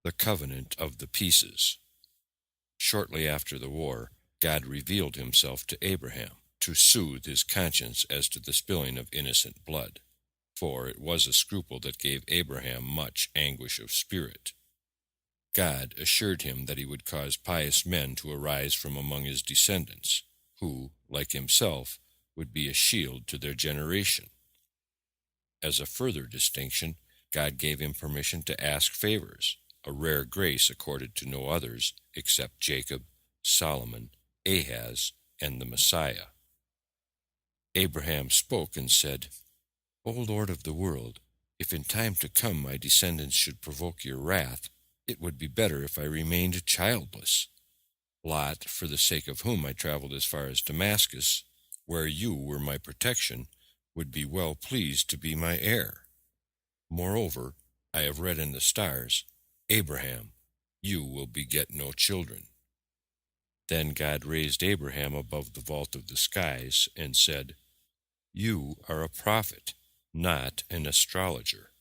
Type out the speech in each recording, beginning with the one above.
The covenant of the pieces. Shortly after the war, God revealed himself to Abraham to soothe his conscience as to the spilling of innocent blood, for it was a scruple that gave Abraham much anguish of spirit. God assured him that he would cause pious men to arise from among his descendants, who, like himself, would be a shield to their generation. As a further distinction, God gave him permission to ask favors, a rare grace accorded to no others except Jacob, Solomon, Ahaz, and the Messiah. Abraham spoke and said, O Lord of the world, if in time to come my descendants should provoke your wrath, it would be better if I remained childless. Lot, for the sake of whom I traveled as far as Damascus, where you were my protection, would be well pleased to be my heir. Moreover, I have read in the stars, Abraham, you will beget no children. Then God raised Abraham above the vault of the skies and said, You are a prophet, not an astrologer.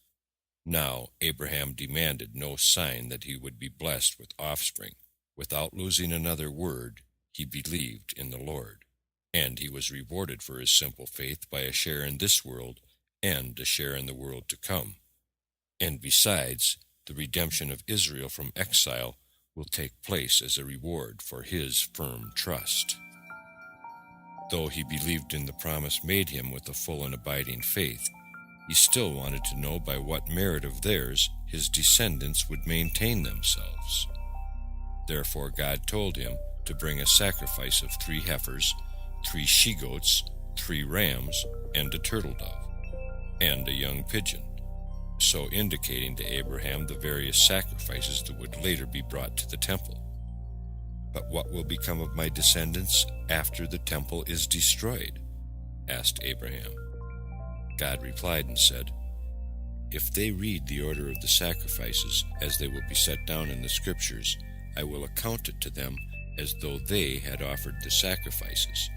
Now Abraham demanded no sign that he would be blessed with offspring. Without losing another word, he believed in the Lord, and he was rewarded for his simple faith by a share in this world and a share in the world to come. And besides, the redemption of Israel from exile will take place as a reward for his firm trust. Though he believed in the promise made him with a full and abiding faith, he still wanted to know by what merit of theirs his descendants would maintain themselves. Therefore God told him to bring a sacrifice of 3 heifers, 3 she-goats, 3 rams, and a turtle dove, and a young pigeon, so indicating to Abraham the various sacrifices that would later be brought to the temple. But what will become of my descendants after the temple is destroyed? Asked Abraham. God replied and said, If they read the order of the sacrifices as they will be set down in the Scriptures, I will account it to them as though they had offered the sacrifices,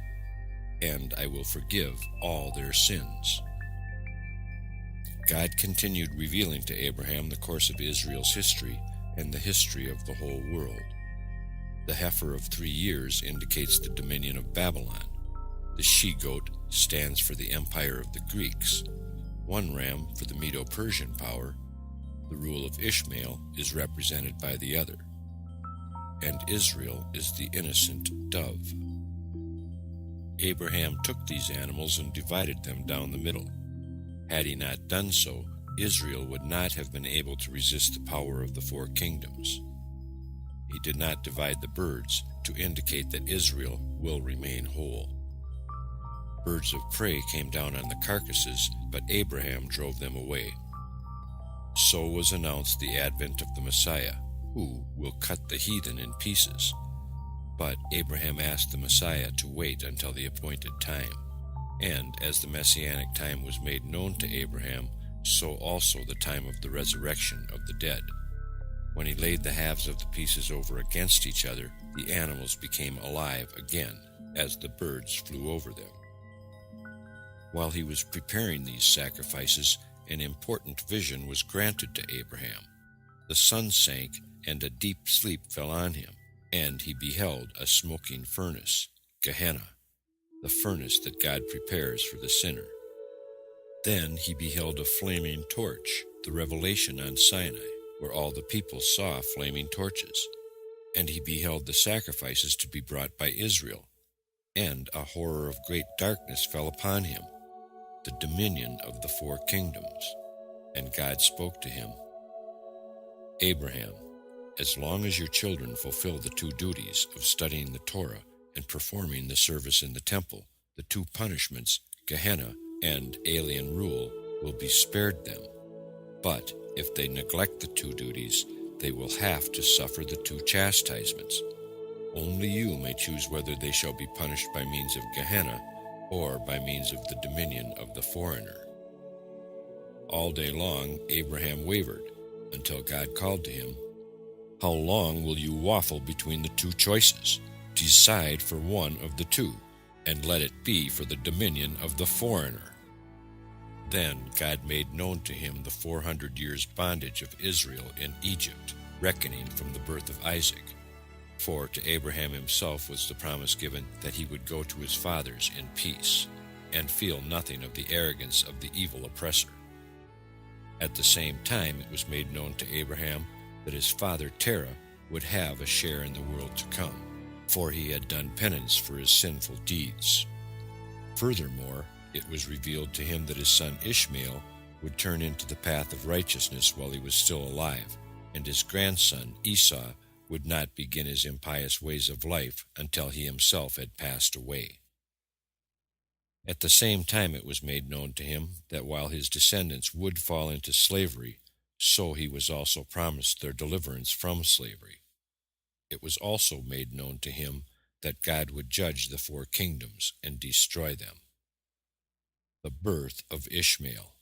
and I will forgive all their sins. God continued revealing to Abraham the course of Israel's history and the history of the whole world. The heifer of 3 years indicates the dominion of Babylon. The she-goat stands for the empire of the Greeks, 1 ram for the Medo-Persian power. The rule of Ishmael is represented by the other, and Israel is the innocent dove. Abraham took these animals and divided them down the middle. Had he not done so, Israel would not have been able to resist the power of the 4 kingdoms. He did not divide the birds to indicate that Israel will remain whole. Birds of prey came down on the carcasses, but Abraham drove them away. So was announced the advent of the Messiah, who will cut the heathen in pieces. But Abraham asked the Messiah to wait until the appointed time. And as the messianic time was made known to Abraham, so also the time of the resurrection of the dead. When he laid the halves of the pieces over against each other, the animals became alive again, as the birds flew over them. While he was preparing these sacrifices, an important vision was granted to Abraham. The sun sank, and a deep sleep fell on him, and he beheld a smoking furnace, Gehenna, the furnace that God prepares for the sinner. Then he beheld a flaming torch, the revelation on Sinai, where all the people saw flaming torches. And he beheld the sacrifices to be brought by Israel, and a horror of great darkness fell upon him, the dominion of the 4 kingdoms. And God spoke to him, Abraham, as long as your children fulfill the 2 duties of studying the Torah and performing the service in the temple, the 2 punishments, Gehenna and alien rule, will be spared them. But if they neglect the 2 duties, they will have to suffer the 2 chastisements. Only you may choose whether they shall be punished by means of Gehenna or by means of the dominion of the foreigner. All day long Abraham wavered, until God called to him, How long will you waffle between the 2 choices? Decide for one of the 2, and let it be for the dominion of the foreigner. Then God made known to him the 400 years' bondage of Israel in Egypt, reckoning from the birth of Isaac. For to Abraham himself was the promise given that he would go to his fathers in peace, and feel nothing of the arrogance of the evil oppressor. At the same time it was made known to Abraham that his father Terah would have a share in the world to come, for he had done penance for his sinful deeds. Furthermore, it was revealed to him that his son Ishmael would turn into the path of righteousness while he was still alive, and his grandson Esau would not begin his impious ways of life until he himself had passed away. At the same time it was made known to him that while his descendants would fall into slavery, so he was also promised their deliverance from slavery. It was also made known to him that God would judge the 4 kingdoms and destroy them. The birth of Ishmael.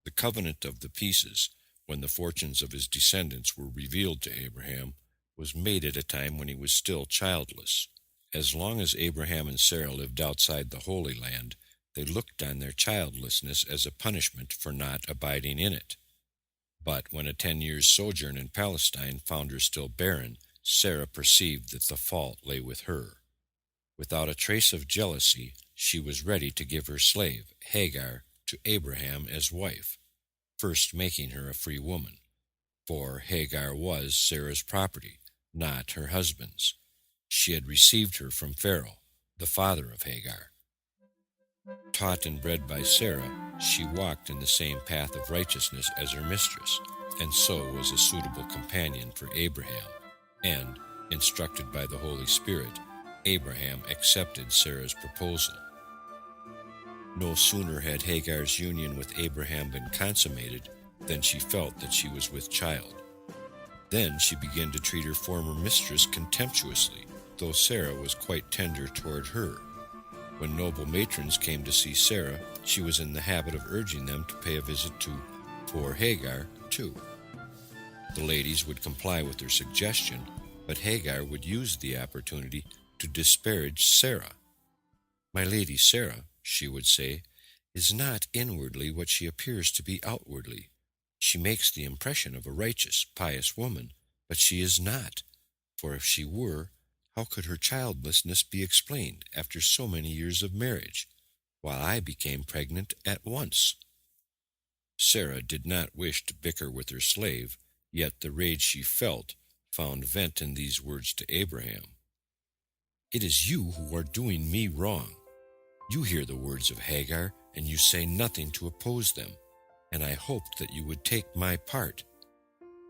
The covenant of the pieces, when the fortunes of his descendants were revealed to Abraham, was made at a time when he was still childless. As long as Abraham and Sarah lived outside the Holy Land, they looked on their childlessness as a punishment for not abiding in it. But when a 10 years' sojourn in Palestine found her still barren, Sarah perceived that the fault lay with her. Without a trace of jealousy, she was ready to give her slave, Hagar, to Abraham as wife, first making her a free woman. For Hagar was Sarah's property, not her husband's. She had received her from Pharaoh, the father of Hagar. Taught and bred by Sarah, she walked in the same path of righteousness as her mistress, and so was a suitable companion for Abraham. And, instructed by the Holy Spirit, Abraham accepted Sarah's proposal. No sooner had Hagar's union with Abraham been consummated than she felt that she was with child. Then she began to treat her former mistress contemptuously, though Sarah was quite tender toward her. When noble matrons came to see Sarah, she was in the habit of urging them to pay a visit to poor Hagar, too. The ladies would comply with her suggestion, but Hagar would use the opportunity to disparage Sarah. "My lady Sarah," she would say, "is not inwardly what she appears to be outwardly. She makes the impression of a righteous, pious woman, but she is not, for if she were, how could her childlessness be explained after so many years of marriage, while I became pregnant at once?" Sarah did not wish to bicker with her slave, yet the rage she felt found vent in these words to Abraham. "It is you who are doing me wrong. You hear the words of Hagar, and you say nothing to oppose them, and I hoped that you would take my part.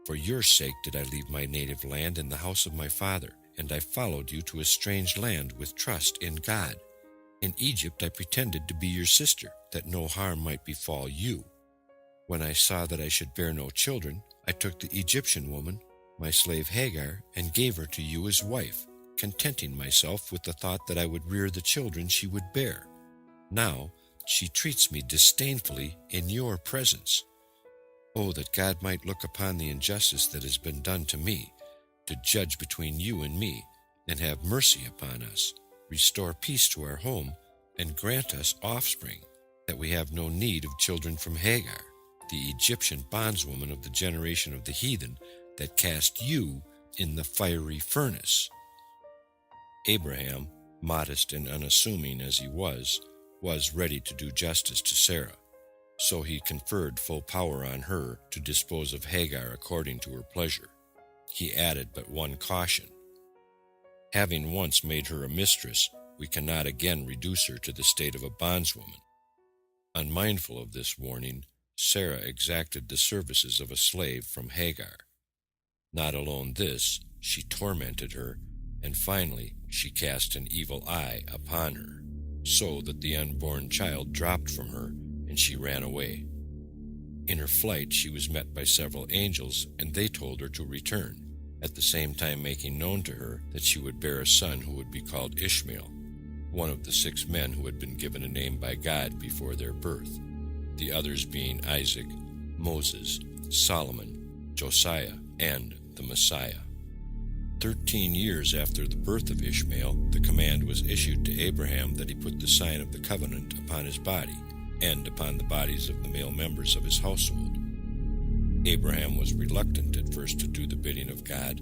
For your sake did I leave my native land and the house of my father, and I followed you to a strange land with trust in God. In Egypt I pretended to be your sister, that no harm might befall you. When I saw that I should bear no children, I took the Egyptian woman, my slave Hagar, and gave her to you as wife, contenting myself with the thought that I would rear the children she would bear. Now she treats me disdainfully in your presence. Oh, that God might look upon the injustice that has been done to me, to judge between you and me, and have mercy upon us, restore peace to our home, and grant us offspring, that we have no need of children from Hagar, the Egyptian bondswoman of the generation of the heathen, that cast you in the fiery furnace." Abraham, modest and unassuming as he was ready to do justice to Sarah, so he conferred full power on her to dispose of Hagar according to her pleasure. He added but one caution: "Having once made her a mistress, we cannot again reduce her to the state of a bondswoman." Unmindful of this warning, Sarah exacted the services of a slave from Hagar. Not alone this, she tormented her, and finally she cast an evil eye upon her, so that the unborn child dropped from her, and she ran away. In her flight she was met by several angels, and they told her to return, at the same time making known to her that she would bear a son who would be called Ishmael, one of the 6 men who had been given a name by God before their birth, the others being Isaac, Moses, Solomon, Josiah, and the Messiah. 13 years after the birth of Ishmael, the command was issued to Abraham that he put the sign of the covenant upon his body, and upon the bodies of the male members of his household. Abraham was reluctant at first to do the bidding of God,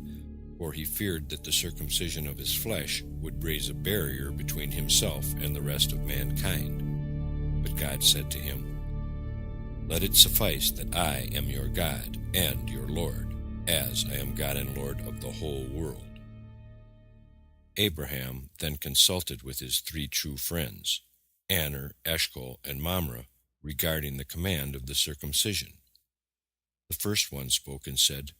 for he feared that the circumcision of his flesh would raise a barrier between himself and the rest of mankind. But God said to him, "Let it suffice that I am your God and your Lord, as I am God and Lord of the whole world." Abraham then consulted with his 3 true friends, Aner, Eshcol, and Mamre, regarding the command of the circumcision. The first one spoke and said,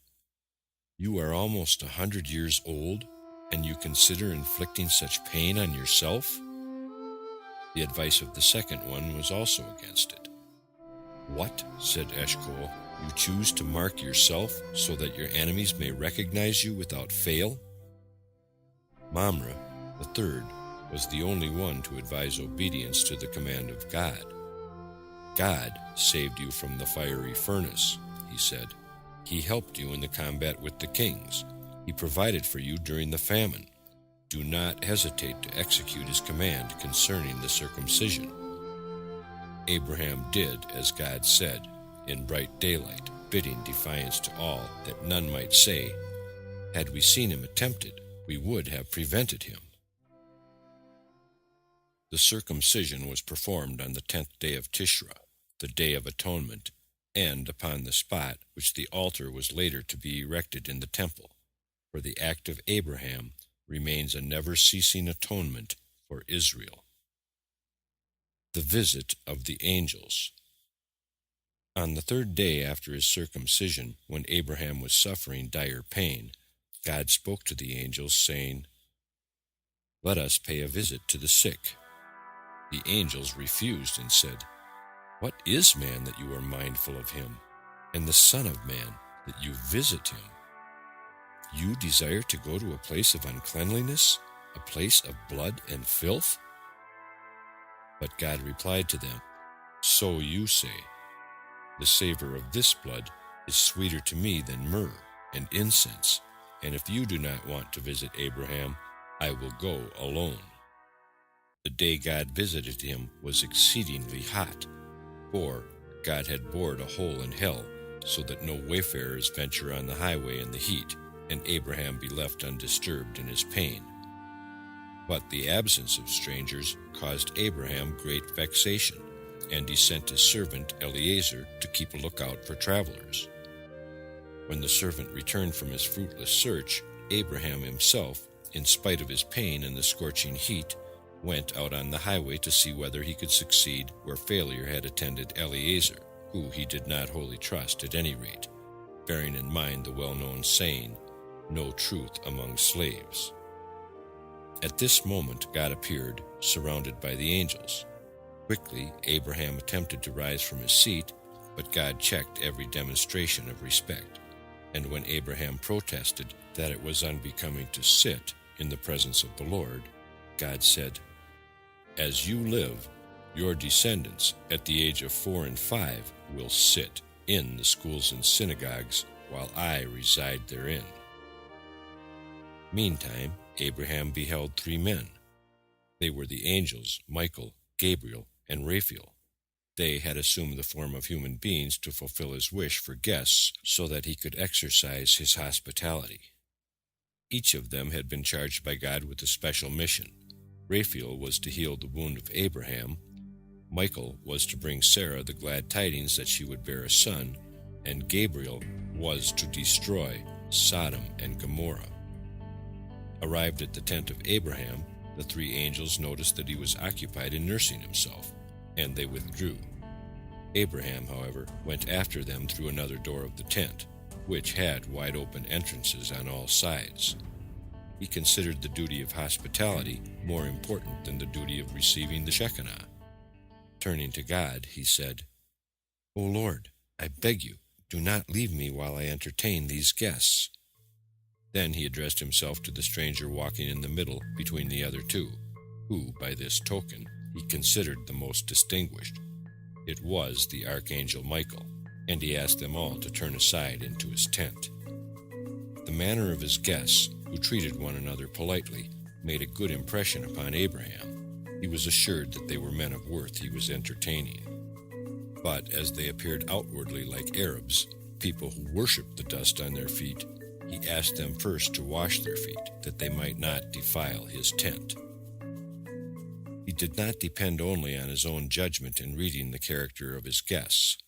"You are almost 100 years old, and you consider inflicting such pain on yourself?" The advice of the second one was also against it. "What," said Eshcol, "you choose to mark yourself so that your enemies may recognize you without fail?" Mamre, the third, was the only one to advise obedience to the command of God. "God saved you from the fiery furnace," he said. "He helped you in the combat with the kings. He provided for you during the famine. Do not hesitate to execute his command concerning the circumcision." Abraham did as God said, in bright daylight, bidding defiance to all, that none might say, "Had we seen him attempted, we would have prevented him." The circumcision was performed on the 10th day of Tishra, the Day of Atonement, and upon the spot which the altar was later to be erected in the temple, for the act of Abraham remains a never-ceasing atonement for Israel. The visit of the angels. On the 3rd day after his circumcision, when Abraham was suffering dire pain, God spoke to the angels, saying, "Let us pay a visit to the sick." The angels refused and said, "What is man that you are mindful of him, and the Son of Man that you visit him? You desire to go to a place of uncleanliness, a place of blood and filth?" But God replied to them, "So you say. The savor of this blood is sweeter to me than myrrh and incense, and if you do not want to visit Abraham, I will go alone." The day God visited him was exceedingly hot, for God had bored a hole in hell, so that no wayfarers venture on the highway in the heat, and Abraham be left undisturbed in his pain. But the absence of strangers caused Abraham great vexation, and he sent his servant Eliezer to keep a lookout for travelers. When the servant returned from his fruitless search, Abraham himself, in spite of his pain and the scorching heat, went out on the highway to see whether he could succeed where failure had attended Eliezer, who he did not wholly trust at any rate, bearing in mind the well-known saying, "No truth among slaves." At this moment God appeared, surrounded by the angels. Quickly Abraham attempted to rise from his seat, but God checked every demonstration of respect. And when Abraham protested that it was unbecoming to sit in the presence of the Lord, God said, "As you live, your descendants at the age of 4 and 5 will sit in the schools and synagogues while I reside therein." Meantime, Abraham beheld 3 men. They were the angels Michael, Gabriel, and Raphael. They had assumed the form of human beings to fulfill his wish for guests so that he could exercise his hospitality. Each of them had been charged by God with a special mission. Raphael was to heal the wound of Abraham, Michael was to bring Sarah the glad tidings that she would bear a son, and Gabriel was to destroy Sodom and Gomorrah. Arrived at the tent of Abraham, the 3 angels noticed that he was occupied in nursing himself, and they withdrew. Abraham, however, went after them through another door of the tent, which had wide-open entrances on all sides. He considered the duty of hospitality more important than the duty of receiving the Shekinah. Turning to God, he said, "O Lord, I beg you, do not leave me while I entertain these guests." Then he addressed himself to the stranger walking in the middle between the other 2, who, by this token, he considered the most distinguished. It was the archangel Michael, and he asked them all to turn aside into his tent. The manner of his guests, who treated one another politely, made a good impression upon Abraham. He was assured that they were men of worth he was entertaining. But as they appeared outwardly like Arabs, people who worshiped the dust on their feet, he asked them first to wash their feet, that they might not defile his tent. He did not depend only on his own judgment in reading the character of his guests.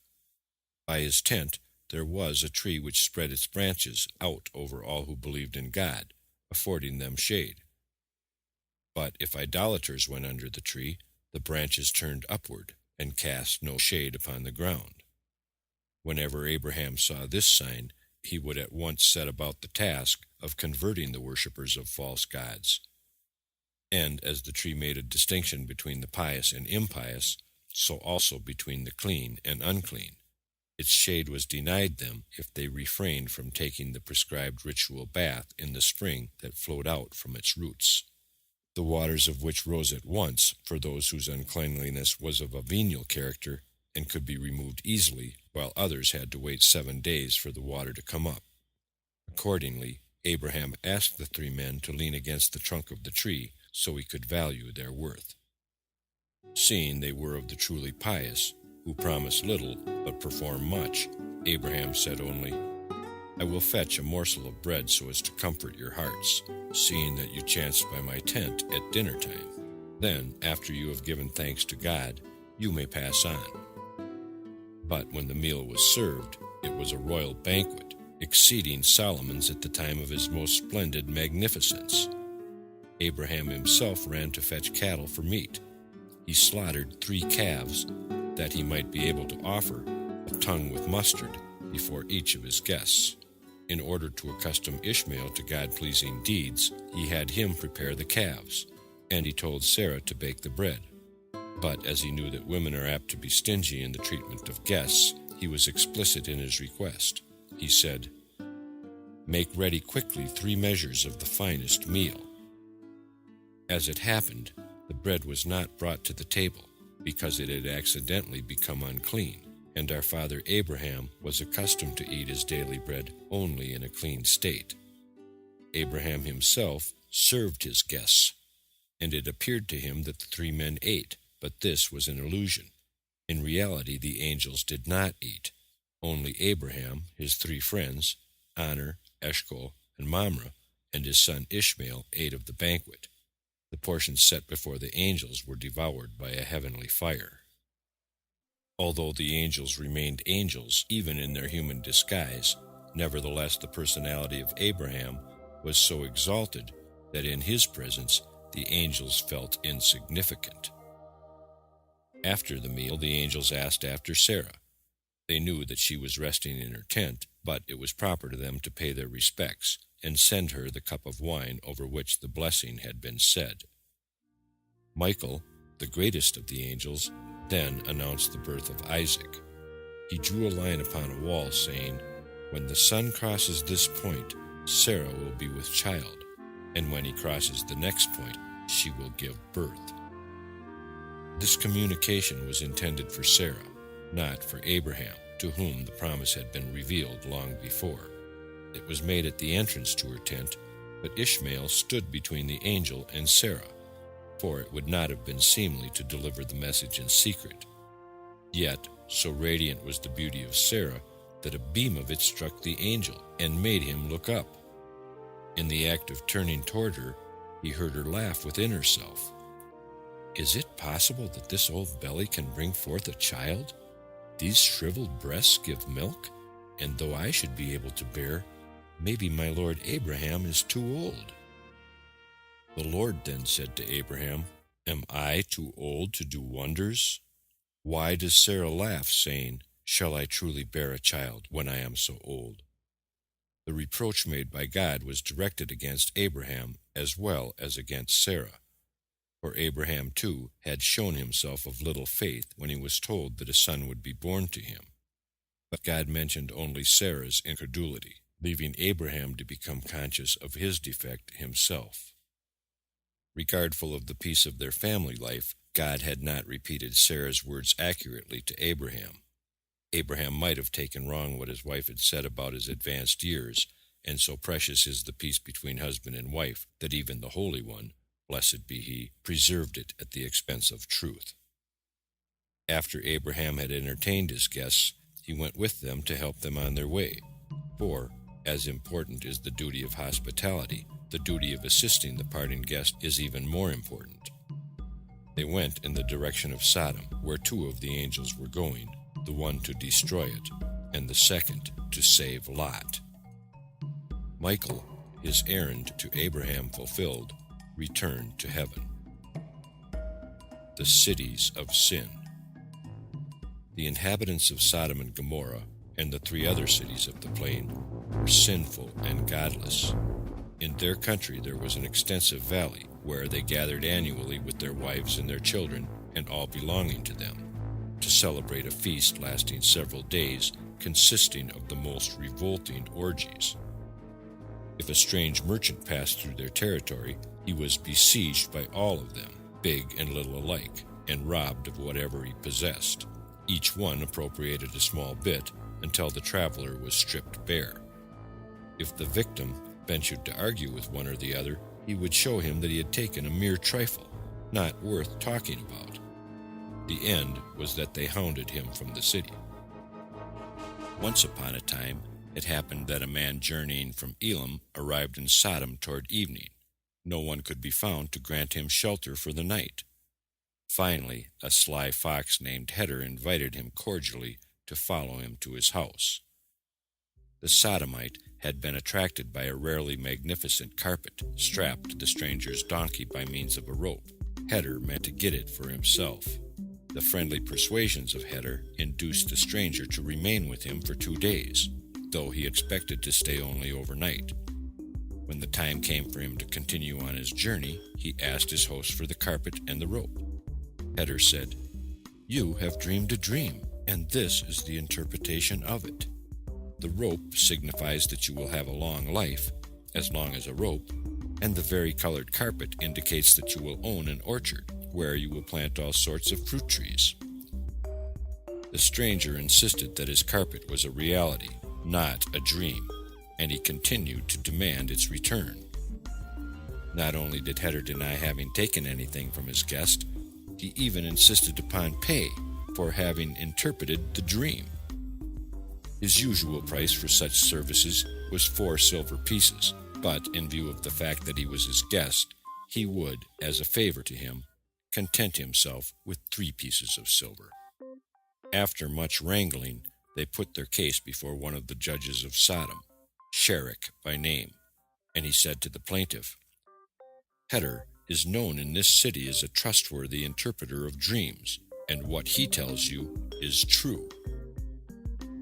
By his tent there was a tree which spread its branches out over all who believed in God, affording them shade. But if idolaters went under the tree, the branches turned upward, and cast no shade upon the ground. Whenever Abraham saw this sign, he would at once set about the task of converting the worshippers of false gods. And as the tree made a distinction between the pious and impious, so also between the clean and unclean. Its shade was denied them if they refrained from taking the prescribed ritual bath in the spring that flowed out from its roots, the waters of which rose at once for those whose uncleanliness was of a venial character and could be removed easily, while others had to wait 7 days for the water to come up. Accordingly, Abraham asked the 3 men to lean against the trunk of the tree so he could value their worth. Seeing they were of the truly pious, who promise little but perform much, Abraham said only, "I will fetch a morsel of bread so as to comfort your hearts, seeing that you chanced by my tent at dinner time. Then, after you have given thanks to God, you may pass on." But when the meal was served, it was a royal banquet, exceeding Solomon's at the time of his most splendid magnificence. Abraham himself ran to fetch cattle for meat. He slaughtered 3 calves, that he might be able to offer a tongue with mustard before each of his guests. In order to accustom Ishmael to God-pleasing deeds, he had him prepare the calves, and he told Sarah to bake the bread. But as he knew that women are apt to be stingy in the treatment of guests, he was explicit in his request. He said, "Make ready quickly 3 measures of the finest meal." As it happened, the bread was not brought to the table, because it had accidentally become unclean, and our father Abraham was accustomed to eat his daily bread only in a clean state. Abraham himself served his guests, and it appeared to him that the 3 men ate, but this was an illusion. In reality, the angels did not eat. Only Abraham, his 3 friends, Aner, Eshcol, and Mamre, and his son Ishmael ate of the banquet. The portions set before the angels were devoured by a heavenly fire. Although the angels remained angels even in their human disguise, nevertheless the personality of Abraham was so exalted that in his presence the angels felt insignificant. After the meal, the angels asked after Sarah. They knew that she was resting in her tent, but it was proper to them to pay their respects and send her the cup of wine over which the blessing had been said. Michael, the greatest of the angels, then announced the birth of Isaac. He drew a line upon a wall, saying, "When the sun crosses this point, Sarah will be with child, and when he crosses the next point, she will give birth." This communication was intended for Sarah, not for Abraham, to whom the promise had been revealed long before. It was made at the entrance to her tent, but Ishmael stood between the angel and Sarah, for it would not have been seemly to deliver the message in secret. Yet, so radiant was the beauty of Sarah, that a beam of it struck the angel and made him look up. In the act of turning toward her, he heard her laugh within herself. "Is it possible that this old belly can bring forth a child? These shriveled breasts give milk, and though I should be able to bear, maybe my lord Abraham is too old." The Lord then said to Abraham, "Am I too old to do wonders? Why does Sarah laugh, saying, 'Shall I truly bear a child when I am so old?'" The reproach made by God was directed against Abraham as well as against Sarah. For Abraham, too, had shown himself of little faith when he was told that a son would be born to him. But God mentioned only Sarah's incredulity, leaving Abraham to become conscious of his defect himself. Regardful of the peace of their family life, God had not repeated Sarah's words accurately to Abraham. Abraham might have taken wrong what his wife had said about his advanced years, and so precious is the peace between husband and wife that even the Holy One, blessed be he, preserved it at the expense of truth. After Abraham had entertained his guests, he went with them to help them on their way. For, as important is the duty of hospitality, the duty of assisting the parting guest is even more important. They went in the direction of Sodom, where two of the angels were going, the one to destroy it, and the second to save Lot. Michael, his errand to Abraham fulfilled, returned to heaven. The cities of sin. The inhabitants of Sodom and Gomorrah and the three other cities of the plain were sinful and godless. In their country there was an extensive valley, where they gathered annually with their wives and their children, and all belonging to them, to celebrate a feast lasting several days, consisting of the most revolting orgies. If a strange merchant passed through their territory, he was besieged by all of them, big and little alike, and robbed of whatever he possessed. Each one appropriated a small bit until the traveler was stripped bare. If the victim ventured to argue with one or the other, he would show him that he had taken a mere trifle, not worth talking about. The end was that they hounded him from the city. Once upon a time, it happened that a man journeying from Elam arrived in Sodom toward evening. No one could be found to grant him shelter for the night. Finally, a sly fox named Heder invited him cordially to follow him to his house. The sodomite had been attracted by a rarely magnificent carpet strapped to the stranger's donkey by means of a rope. Heder meant to get it for himself. The friendly persuasions of Heder induced the stranger to remain with him for 2 days, though he expected to stay only overnight. When the time came for him to continue on his journey, he asked his host for the carpet and the rope. Heder said, "You have dreamed a dream, and this is the interpretation of it. The rope signifies that you will have a long life, as long as a rope, and the vari-colored carpet indicates that you will own an orchard, where you will plant all sorts of fruit trees." The stranger insisted that his carpet was a reality, not a dream, and he continued to demand its return. Not only did Heder deny having taken anything from his guest, he even insisted upon pay for having interpreted the dream. His usual price for such services was 4 silver pieces, but in view of the fact that he was his guest, he would, as a favor to him, content himself with 3 pieces of silver. After much wrangling, they put their case before one of the judges of Sodom, Sherek by name, and he said to the plaintiff, "Heder is known in this city as a trustworthy interpreter of dreams, and what he tells you is true."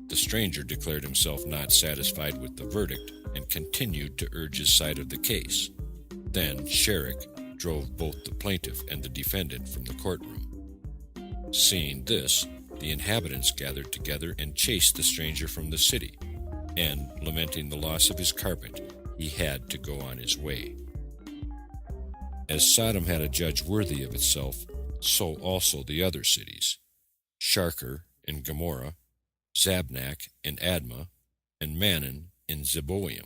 The stranger declared himself not satisfied with the verdict and continued to urge his side of the case. Then Sherek drove both the plaintiff and the defendant from the courtroom. Seeing this, the inhabitants gathered together and chased the stranger from the city, and, lamenting the loss of his carpet, he had to go on his way. As Sodom had a judge worthy of itself, so also the other cities, Sharker and Gomorrah, Zabnak and Admah, and Manon in Zeboim.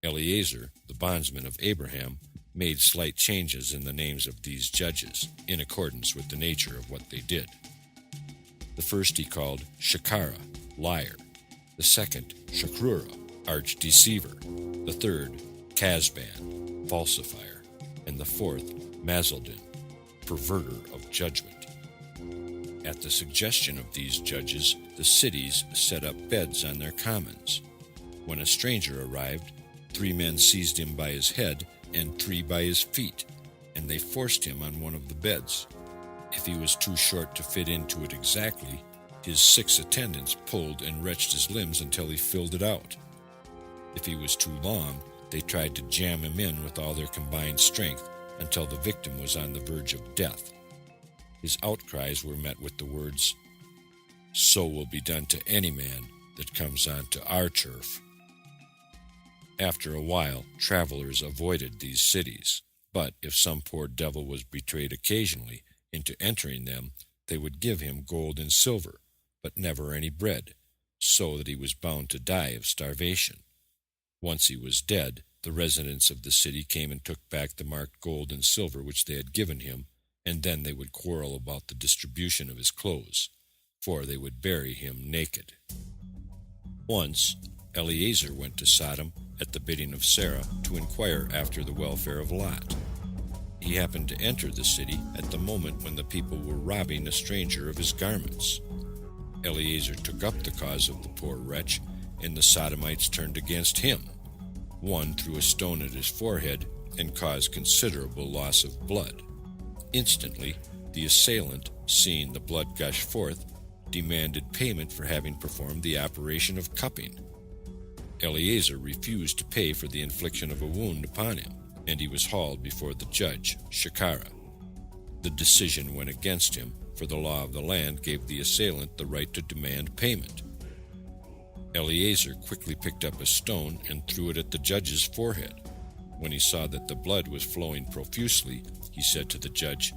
Eliezer, the bondsman of Abraham, made slight changes in the names of these judges, in accordance with the nature of what they did. The first he called Shekharah, liar; the second, Shakrura, arch-deceiver; the third, Kazban, falsifier; and the fourth, Mazaldin, perverter of judgment. At the suggestion of these judges, the cities set up beds on their commons. When a stranger arrived, 3 men seized him by his head and 3 by his feet, and they forced him on one of the beds. If he was too short to fit into it exactly, his 6 attendants pulled and wrenched his limbs until he filled it out. If he was too long, they tried to jam him in with all their combined strength until the victim was on the verge of death. His outcries were met with the words, "So will be done to any man that comes onto our turf." After a while, travelers avoided these cities, but if some poor devil was betrayed occasionally into entering them, they would give him gold and silver, but never any bread, so that he was bound to die of starvation. Once he was dead, the residents of the city came and took back the marked gold and silver which they had given him, and then they would quarrel about the distribution of his clothes. for they would bury him naked. Once, Eliezer went to Sodom at the bidding of Sarah to inquire after the welfare of Lot. He happened to enter the city at the moment when the people were robbing a stranger of his garments. Eliezer took up the cause of the poor wretch, and the Sodomites turned against him. One threw a stone at his forehead and caused considerable loss of blood. Instantly, the assailant, seeing the blood gush forth, demanded payment for having performed the operation of cupping. Eliezer refused to pay for the infliction of a wound upon him, and he was hauled before the judge, Shekharah. The decision went against him, for the law of the land gave the assailant the right to demand payment. Eliezer quickly picked up a stone and threw it at the judge's forehead. When he saw that the blood was flowing profusely, he said to the judge,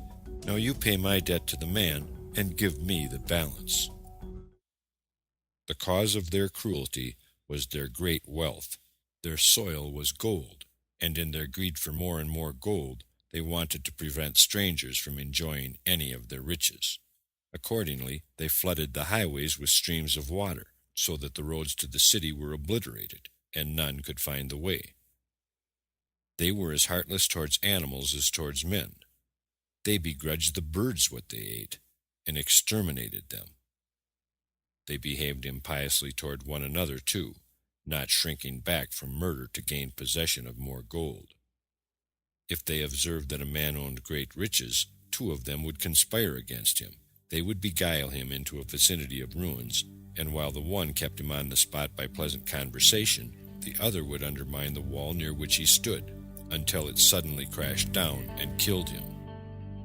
"Now you pay my debt to the man, and give me the balance." The cause of their cruelty was their great wealth. Their soil was gold, and in their greed for more and more gold, they wanted to prevent strangers from enjoying any of their riches. Accordingly, they flooded the highways with streams of water, so that the roads to the city were obliterated, and none could find the way. They were as heartless towards animals as towards men. They begrudged the birds what they ate, and exterminated them. They behaved impiously toward one another, too, not shrinking back from murder to gain possession of more gold. If they observed that a man owned great riches, two of them would conspire against him. They would beguile him into a vicinity of ruins, and while the one kept him on the spot by pleasant conversation, the other would undermine the wall near which he stood, until it suddenly crashed down and killed him.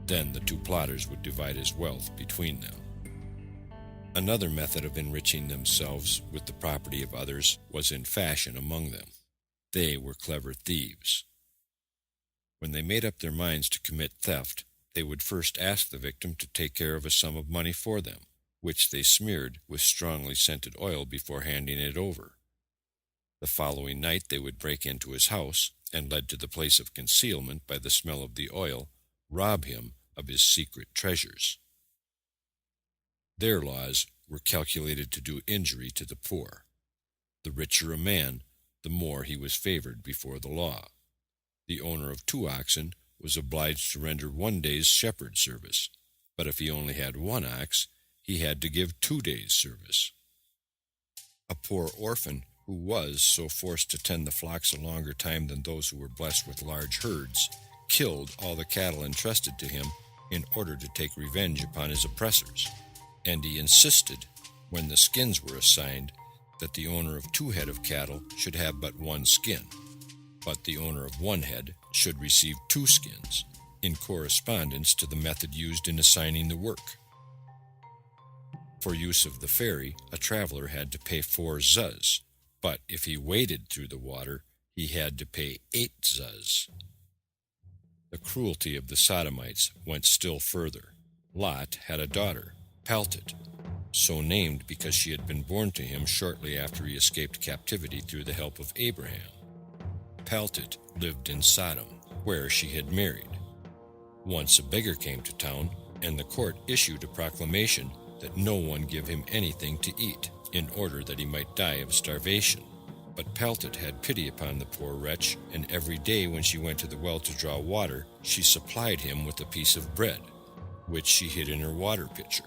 Then the two plotters would divide his wealth between them. Another method of enriching themselves with the property of others was in fashion among them. They were clever thieves. When they made up their minds to commit theft, they would first ask the victim to take care of a sum of money for them, which they smeared with strongly scented oil before handing it over. The following night they would break into his house, and led to the place of concealment by the smell of the oil, rob him of his secret treasures. Their laws were calculated to do injury to the poor. The richer a man, the more he was favored before the law. The owner of 2 oxen was obliged to render 1 day's shepherd service, but if he only had 1 ox, he had to give 2 days' service. A poor orphan who was so forced to tend the flocks a longer time than those who were blessed with large herds, killed all the cattle entrusted to him in order to take revenge upon his oppressors, and he insisted, when the skins were assigned, that the owner of 2 head of cattle should have but 1 skin, but the owner of 1 head should receive 2 skins, in correspondence to the method used in assigning the work. For use of the ferry, a traveler had to pay 4 zuz, but if he waded through the water, he had to pay 8 zuz. The cruelty of the Sodomites went still further. Lot had a daughter, Paltit, so named because she had been born to him shortly after he escaped captivity through the help of Abraham. Paltit lived in Sodom, where she had married. Once a beggar came to town, and the court issued a proclamation that no one give him anything to eat, in order that he might die of starvation. But Paltit had pity upon the poor wretch, and every day when she went to the well to draw water, she supplied him with a piece of bread, which she hid in her water pitcher.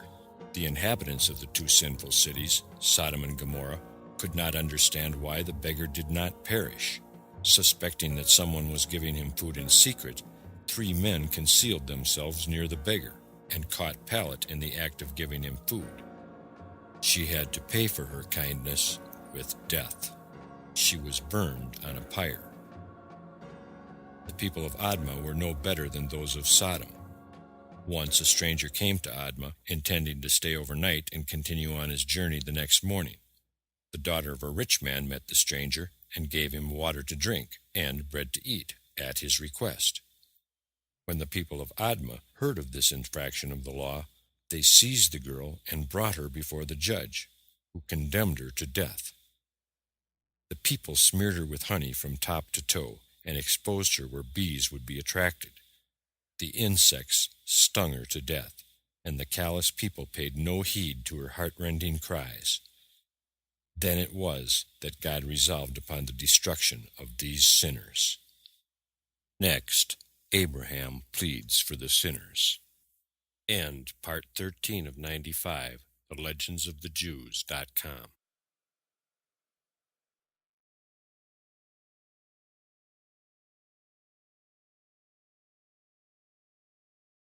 The inhabitants of the 2 sinful cities, Sodom and Gomorrah, could not understand why the beggar did not perish. Suspecting that someone was giving him food in secret, 3 men concealed themselves near the beggar, and caught Paltit in the act of giving him food. She had to pay for her kindness with death. She was burned on a pyre. The people of Admah were no better than those of Sodom. Once a stranger came to Admah, intending to stay overnight and continue on his journey the next morning. The daughter of a rich man met the stranger and gave him water to drink and bread to eat at his request. When the people of Admah heard of this infraction of the law, they seized the girl and brought her before the judge, who condemned her to death. The people smeared her with honey from top to toe and exposed her where bees would be attracted. The insects stung her to death, and the callous people paid no heed to her heart-rending cries. Then it was that God resolved upon the destruction of these sinners. Next, Abraham pleads for the sinners. End part 13 of 95, thelegendsofthejews.com.